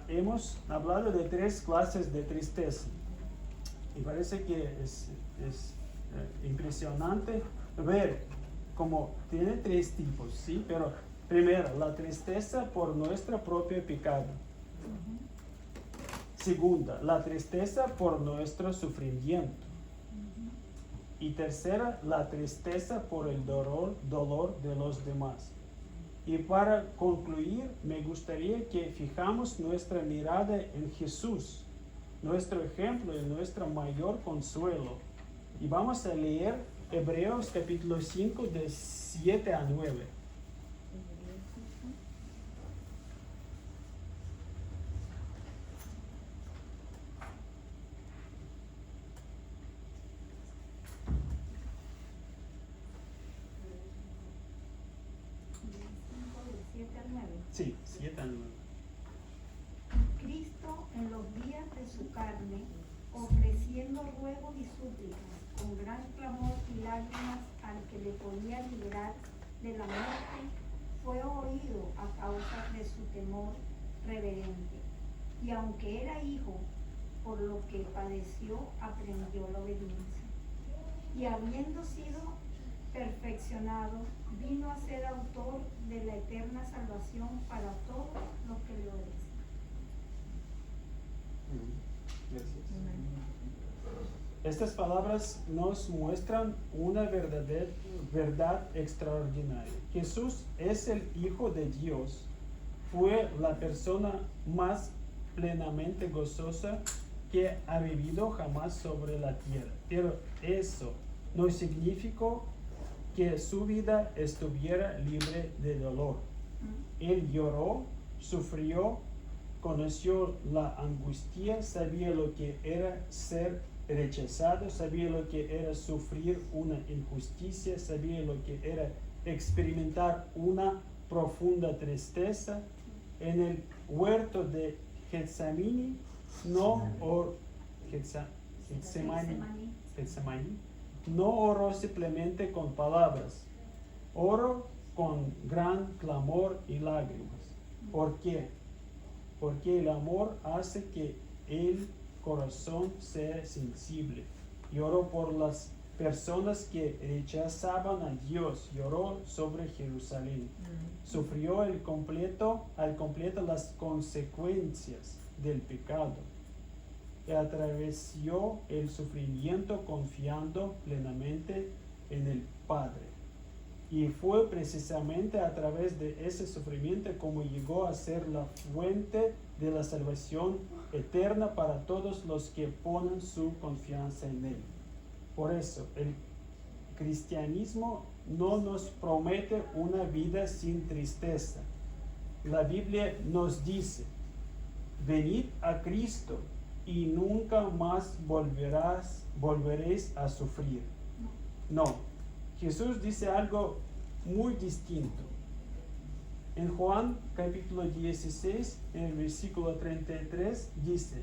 Hemos hablado de 3 clases de tristeza. Y parece que es impresionante ver cómo tiene 3 tipos, ¿sí? Pero primero, la tristeza por nuestro propio pecado. Segunda, la tristeza por nuestro sufrimiento. Y tercera, la tristeza por el dolor de los demás. Y para concluir, me gustaría que fijamos nuestra mirada en Jesús, nuestro ejemplo y nuestro mayor consuelo. Y vamos a leer Hebreos capítulo 5 de 7 a 9. Sí, 7 a 9. Cristo en los días de su carne, ofreciendo ruegos y súplicas con gran clamor y lágrimas al que le podía liberar de la muerte, fue oído a causa de su temor reverente. Y aunque era hijo, por lo que padeció, aprendió la obediencia. Y habiendo sido perfeccionado, vino a ser autor de la eterna salvación para todos los que le obedecen. Gracias. Estas palabras nos muestran una verdad extraordinaria. Jesús es el Hijo de Dios. Fue la persona más plenamente gozosa que ha vivido jamás sobre la tierra. Pero eso no significó que su vida estuviera libre de dolor. Él lloró, sufrió, conoció la angustia, sabía lo que era ser rechazado, sabía lo que era sufrir una injusticia, sabía lo que era experimentar una profunda tristeza. En el huerto de Getsemaní no oró simplemente con palabras, oró con gran clamor y lágrimas. ¿Por qué? Porque el amor hace que el corazón sea sensible. Lloró por las personas que rechazaban a Dios, lloró sobre Jerusalén. Sufrió al completo las consecuencias del pecado. Y atravesó el sufrimiento confiando plenamente en el Padre. Y fue precisamente a través de ese sufrimiento como llegó a ser la fuente de la salvación eterna para todos los que ponen su confianza en Él. Por eso, el cristianismo no nos promete una vida sin tristeza. La Biblia nos dice, venid a Cristo y nunca más volveréis a sufrir. No, Jesús dice algo muy distinto. En Juan capítulo 16, en el versículo 33, dice,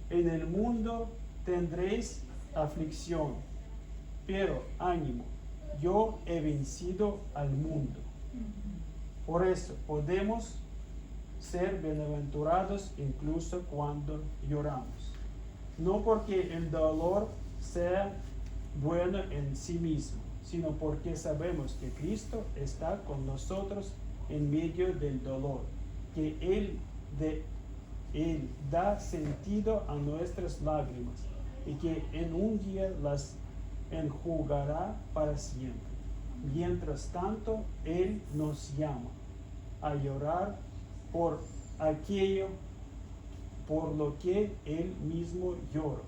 en el mundo tendréis aflicción, pero ánimo, yo he vencido al mundo. Por eso podemos ser bienaventurados incluso cuando lloramos. No porque el dolor sea bueno en sí mismo, sino porque sabemos que Cristo está con nosotros en medio del dolor, que Él da sentido a nuestras lágrimas y que en un día las enjugará para siempre. Mientras tanto, Él nos llama a llorar por aquello por lo que Él mismo lloró,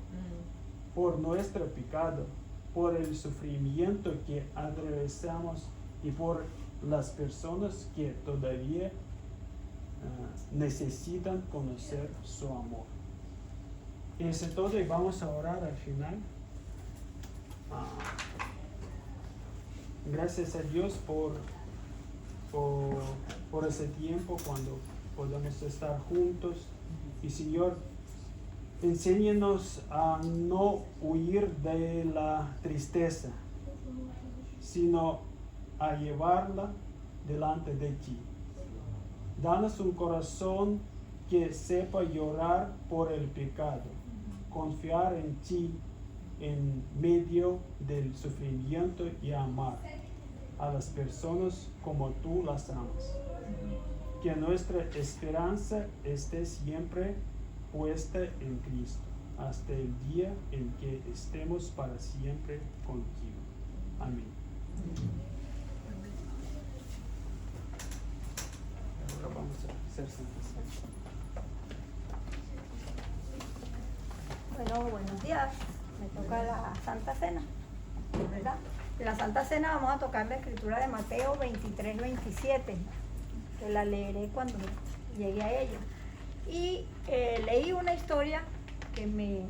por nuestro pecado, por el sufrimiento que atravesamos y por las personas que todavía necesitan conocer su amor. Eso es todo y vamos a orar al final. Gracias a Dios por ese tiempo cuando podemos estar juntos. Y Señor, enséñanos a no huir de la tristeza, sino a llevarla delante de ti. Danos un corazón que sepa llorar por el pecado, confiar en ti en medio del sufrimiento y amar a las personas como tú las amas. Que nuestra esperanza esté siempre puesta en Cristo, hasta el día en que estemos para siempre contigo. Amén. Ahora vamos a hacer Santa Cena. Bueno, buenos días. Me toca la Santa Cena, ¿verdad? En la Santa Cena vamos a tocar la escritura de Mateo 23-27, que la leeré cuando llegue a ella. Y leí una historia que me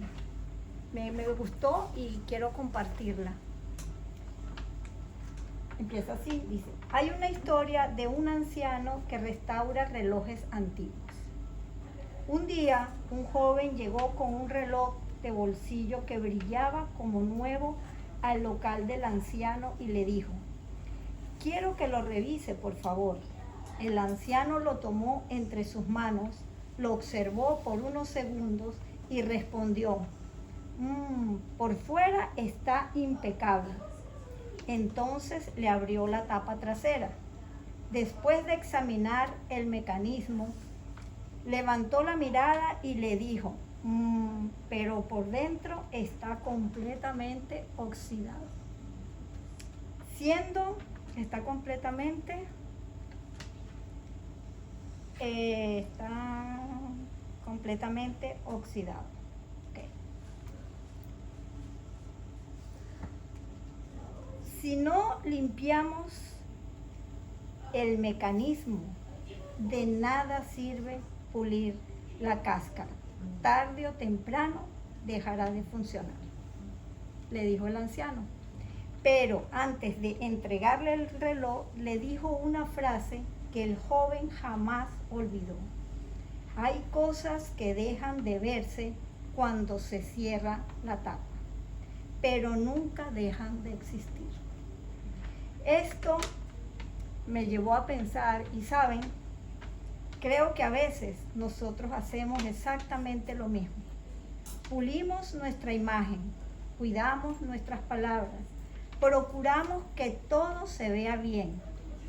gustó y quiero compartirla. Empieza así, dice: hay una historia de un anciano que restaura relojes antiguos. Un día, un joven llegó con un reloj de bolsillo que brillaba como nuevo al local del anciano y le dijo: quiero que lo revise, por favor. El anciano lo tomó entre sus manos, lo observó por unos segundos y respondió: por fuera está impecable. Entonces le abrió la tapa trasera. Después de examinar el mecanismo, levantó la mirada y le dijo: pero por dentro está completamente oxidado. Está completamente oxidado. Okay. Si no limpiamos el mecanismo, de nada sirve pulir la cáscara. Tarde o temprano dejará de funcionar, le dijo el anciano. Pero antes de entregarle el reloj, le dijo una frase que el joven jamás olvidó: hay cosas que dejan de verse cuando se cierra la tapa, pero nunca dejan de existir. Esto me llevó a pensar, y saben, creo que a veces nosotros hacemos exactamente lo mismo. Pulimos nuestra imagen, cuidamos nuestras palabras, procuramos que todo se vea bien,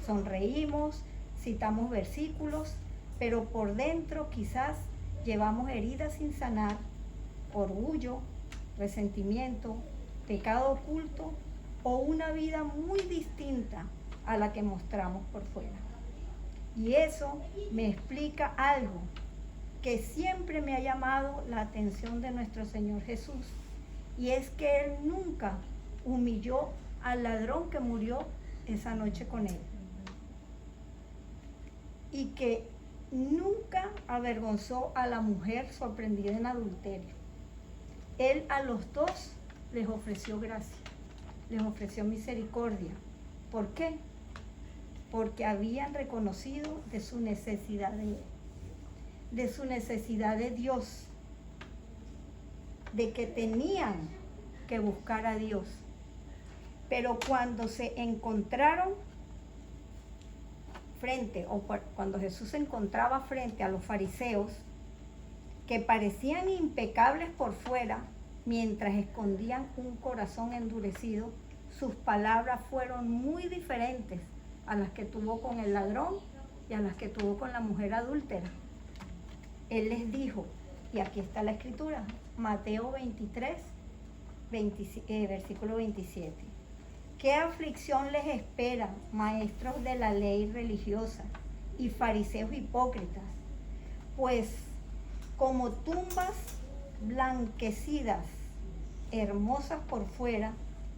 sonreímos, citamos versículos, pero por dentro quizás llevamos heridas sin sanar, orgullo, resentimiento, pecado oculto o una vida muy distinta a la que mostramos por fuera. Y eso me explica algo que siempre me ha llamado la atención de nuestro Señor Jesús, y es que Él nunca humilló al ladrón que murió esa noche con Él, y que nunca avergonzó a la mujer sorprendida en adulterio. Él a los dos les ofreció gracia, les ofreció misericordia. ¿Por qué? Porque habían reconocido de su necesidad de Él, de su necesidad de Dios, de que tenían que buscar a Dios. Pero cuando se encontraron cuando Jesús se encontraba frente a los fariseos, que parecían impecables por fuera, mientras escondían un corazón endurecido, sus palabras fueron muy diferentes a las que tuvo con el ladrón y a las que tuvo con la mujer adúltera. Él les dijo, y aquí está la escritura, Mateo 23, versículo 27. ¿Qué aflicción les espera, maestros de la ley religiosa y fariseos hipócritas? Pues como tumbas blanquecidas, hermosas por fuera,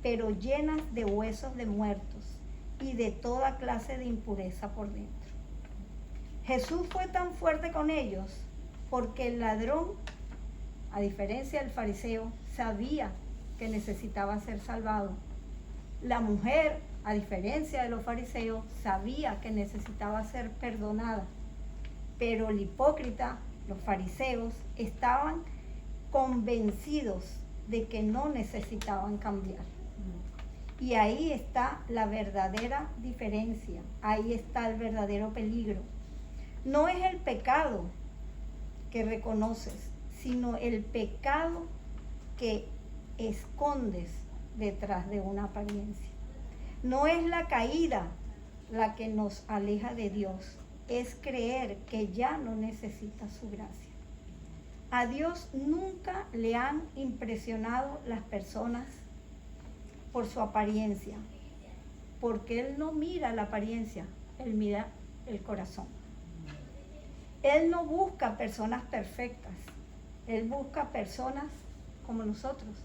pero llenas de huesos de muertos y de toda clase de impureza por dentro. Jesús fue tan fuerte con ellos porque el ladrón, a diferencia del fariseo, sabía que necesitaba ser salvado. La mujer, a diferencia de los fariseos, sabía que necesitaba ser perdonada. Pero el hipócrita, los fariseos, estaban convencidos de que no necesitaban cambiar. Y ahí está la verdadera diferencia, ahí está el verdadero peligro. No es el pecado que reconoces, sino el pecado que escondes detrás de una apariencia. No es la caída la que nos aleja de Dios, es creer que ya no necesita su gracia. A Dios nunca le han impresionado las personas por su apariencia, porque Él no mira la apariencia, Él mira el corazón. Él no busca personas perfectas, Él busca personas como nosotros,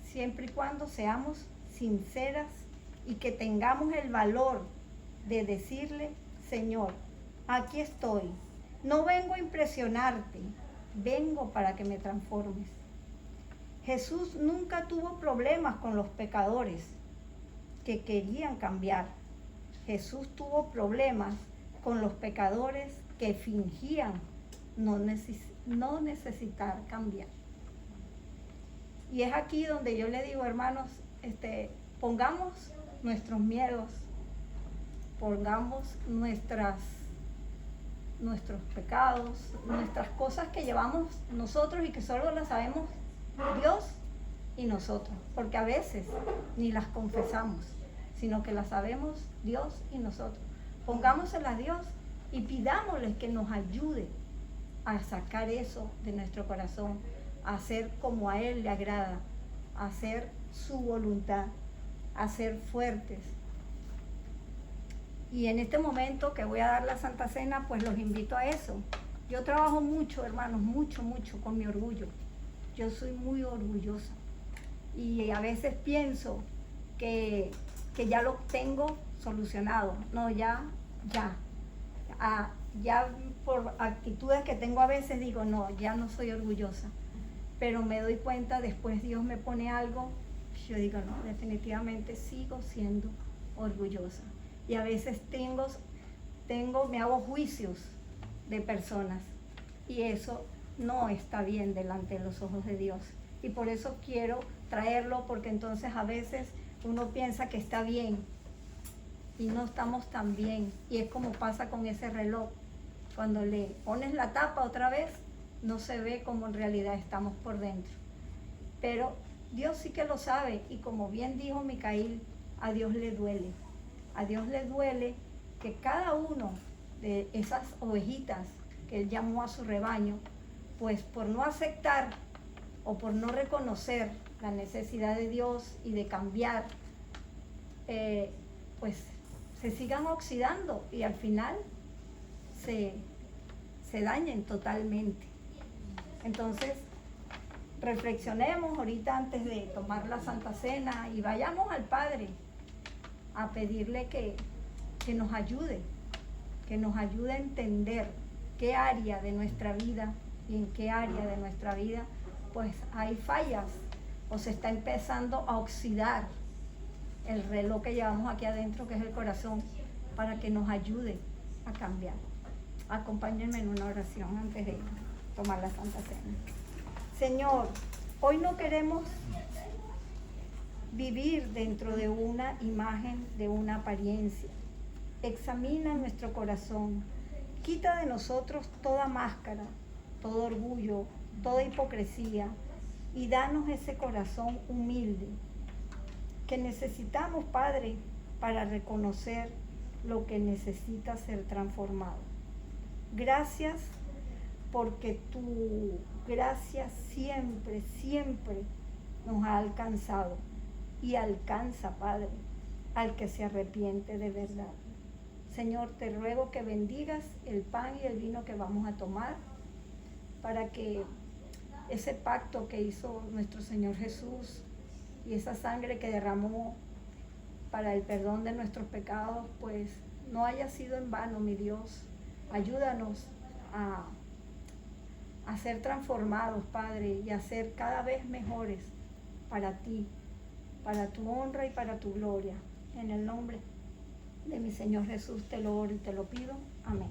siempre y cuando seamos sinceras y que tengamos el valor de decirle: Señor, aquí estoy, no vengo a impresionarte, vengo para que me transformes. Jesús nunca tuvo problemas con los pecadores que querían cambiar. Jesús tuvo problemas con los pecadores que fingían no necesitar cambiar. Y es aquí donde yo le digo, hermanos, pongamos nuestros miedos, pongamos nuestros pecados, nuestras cosas que llevamos nosotros y que solo las sabemos Dios y nosotros, porque a veces ni las confesamos, sino que las sabemos Dios y nosotros. Pongámoselas a Dios y pidámosle que nos ayude a sacar eso de nuestro corazón, a hacer como a Él le agrada, a hacer su voluntad, a ser fuertes. Y en este momento que voy a dar la Santa Cena, pues los invito a eso. Yo trabajo mucho, hermanos, mucho con mi orgullo. Yo soy muy orgullosa y a veces pienso que ya lo tengo solucionado. No, ya por actitudes que tengo a veces digo, no, ya no soy orgullosa. Pero me doy cuenta, después Dios me pone algo, yo digo, no, definitivamente sigo siendo orgullosa. Y a veces me hago juicios de personas y eso no está bien delante de los ojos de Dios. Y por eso quiero traerlo, porque entonces a veces uno piensa que está bien y no estamos tan bien. Y es como pasa con ese reloj. Cuando le pones la tapa otra vez, no se ve como en realidad estamos por dentro. Pero Dios sí que lo sabe, y como bien dijo Micaíl, a Dios le duele. A Dios le duele que cada uno de esas ovejitas que Él llamó a su rebaño, pues por no aceptar o por no reconocer la necesidad de Dios y de cambiar, pues se sigan oxidando y al final se dañen totalmente. Entonces, reflexionemos ahorita antes de tomar la Santa Cena y vayamos al Padre a pedirle que nos ayude a entender qué área de nuestra vida y en qué área de nuestra vida pues hay fallas o se está empezando a oxidar el reloj que llevamos aquí adentro, que es el corazón, para que nos ayude a cambiar. Acompáñenme en una oración antes de tomar la Santa Cena. Señor, hoy no queremos vivir dentro de una imagen, de una apariencia. Examina nuestro corazón, quita de nosotros toda máscara, todo orgullo, toda hipocresía y danos ese corazón humilde que necesitamos, Padre, para reconocer lo que necesita ser transformado. Gracias porque tu gracia siempre nos ha alcanzado y alcanza, Padre, al que se arrepiente de verdad. Señor, te ruego que bendigas el pan y el vino que vamos a tomar para que ese pacto que hizo nuestro Señor Jesús y esa sangre que derramó para el perdón de nuestros pecados, pues no haya sido en vano, mi Dios. Ayúdanos a ser transformados, Padre, y a ser cada vez mejores para ti, para tu honra y para tu gloria. En el nombre de mi Señor Jesús te lo oro y te lo pido. Amén.